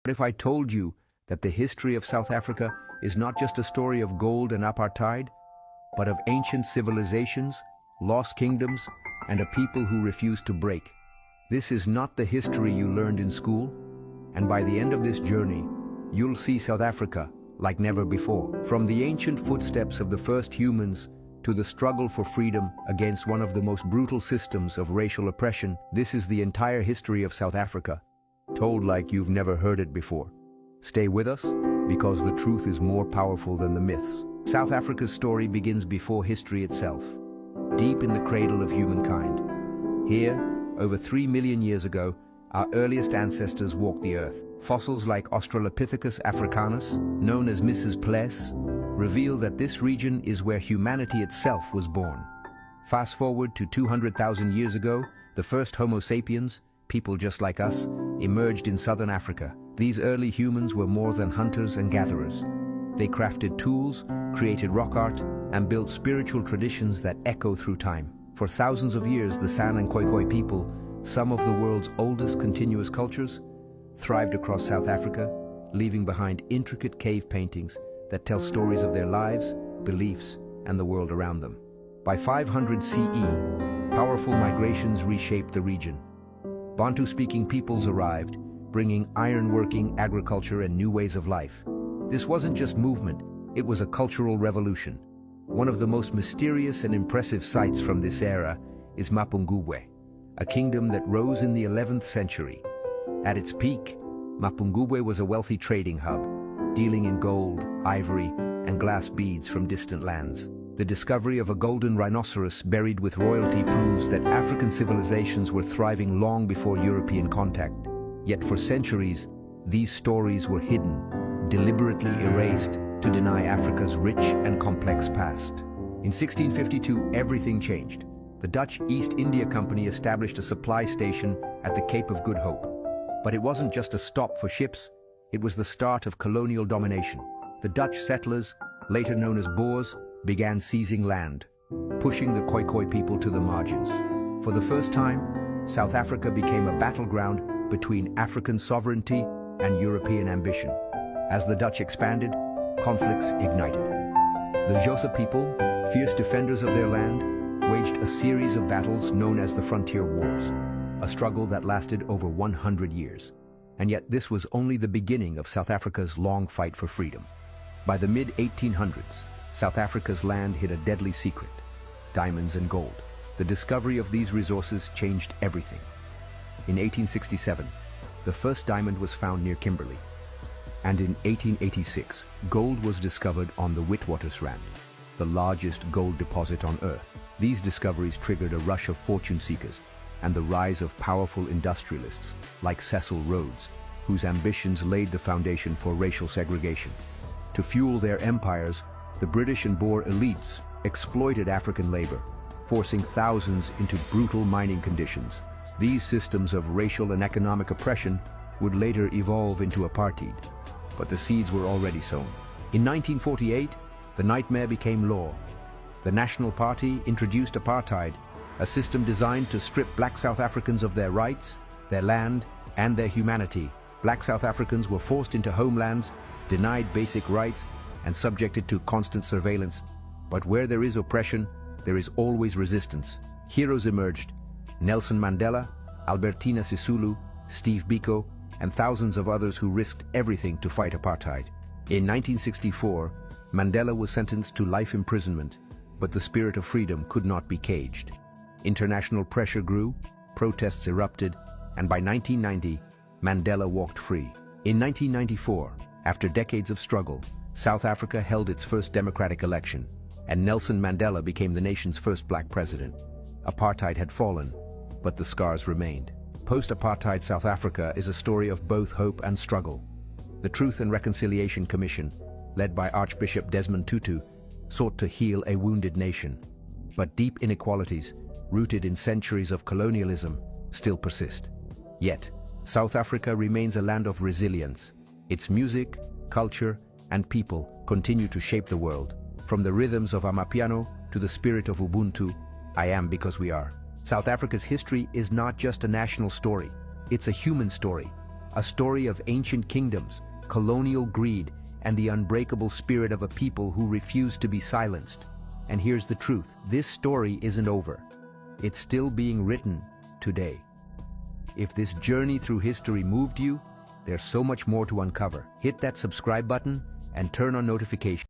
What if I told you that the history of South Africa is not just a story of gold and apartheid, but of ancient civilizations, lost kingdoms, and a people who refused to break? This is not the history you learned in school, and by the end of this journey, you'll see South Africa like never before. From the ancient footsteps of the first humans to the struggle for freedom against one of the most brutal systems of racial oppression, this is the entire history of South Africa, told like you've never heard it before. Stay with us, because the truth is more powerful than the myths. South Africa's story begins before history itself, deep in the cradle of humankind. Here, over 3 million years ago, our earliest ancestors walked the earth. Fossils like Australopithecus africanus, known as Mrs. Pless, reveal that this region is where humanity itself was born. Fast forward to 200,000 years ago, the first Homo sapiens, people just like us, emerged in southern Africa. These early humans were more than hunters and gatherers. They crafted tools, created rock art, and built spiritual traditions that echo through time. For thousands of years, the San and Khoikhoi people, some of the world's oldest continuous cultures, thrived across South Africa, leaving behind intricate cave paintings that tell stories of their lives, beliefs, and the world around them. By 500 CE, powerful migrations reshaped the region. Bantu-speaking peoples arrived, bringing ironworking, agriculture, and new ways of life. This wasn't just movement, it was a cultural revolution. One of the most mysterious and impressive sights from this era is Mapungubwe, a kingdom that rose in the 11th century. At its peak, Mapungubwe was a wealthy trading hub, dealing in gold, ivory, and glass beads from distant lands. The discovery of a golden rhinoceros buried with royalty proves that African civilizations were thriving long before European contact. Yet for centuries, these stories were hidden, deliberately erased to deny Africa's rich and complex past. In 1652, everything changed. The Dutch East India Company established a supply station at the Cape of Good Hope. But it wasn't just a stop for ships, it was the start of colonial domination. The Dutch settlers, later known as Boers, began seizing land, pushing the Khoikhoi people to the margins. For the first time, South Africa became a battleground between African sovereignty and European ambition. As the Dutch expanded, conflicts ignited. The Xhosa people, fierce defenders of their land, waged a series of battles known as the Frontier Wars, a struggle that lasted over 100 years. And yet this was only the beginning of South Africa's long fight for freedom. By the mid-1800s, South Africa's land hid a deadly secret: diamonds and gold. The discovery of these resources changed everything. In 1867, the first diamond was found near Kimberley. And in 1886, gold was discovered on the Witwatersrand, the largest gold deposit on Earth. These discoveries triggered a rush of fortune seekers and the rise of powerful industrialists like Cecil Rhodes, whose ambitions laid the foundation for racial segregation. To fuel their empires, the British and Boer elites exploited African labor, forcing thousands into brutal mining conditions. These systems of racial and economic oppression would later evolve into apartheid, but the seeds were already sown. In 1948, the nightmare became law. The National Party introduced apartheid, a system designed to strip black South Africans of their rights, their land, and their humanity. Black South Africans were forced into homelands, denied basic rights, and subjected to constant surveillance. But where there is oppression, there is always resistance. Heroes emerged: Nelson Mandela, Albertina Sisulu, Steve Biko, and thousands of others who risked everything to fight apartheid. In 1964, Mandela was sentenced to life imprisonment, but the spirit of freedom could not be caged. International pressure grew, protests erupted, and by 1990, Mandela walked free. In 1994, after decades of struggle, South Africa held its first democratic election, and Nelson Mandela became the nation's first black president. Apartheid had fallen, but the scars remained. Post-apartheid South Africa is a story of both hope and struggle. The Truth and Reconciliation Commission, led by Archbishop Desmond Tutu, sought to heal a wounded nation. But deep inequalities, rooted in centuries of colonialism, still persist. Yet, South Africa remains a land of resilience. Its music, culture, and people continue to shape the world. From the rhythms of Amapiano to the spirit of Ubuntu, I am because we are. South Africa's history is not just a national story, it's a human story. A story of ancient kingdoms, colonial greed, and the unbreakable spirit of a people who refused to be silenced. And here's the truth, this story isn't over. It's still being written today. If this journey through history moved you, there's so much more to uncover. Hit that subscribe button and turn on notifications.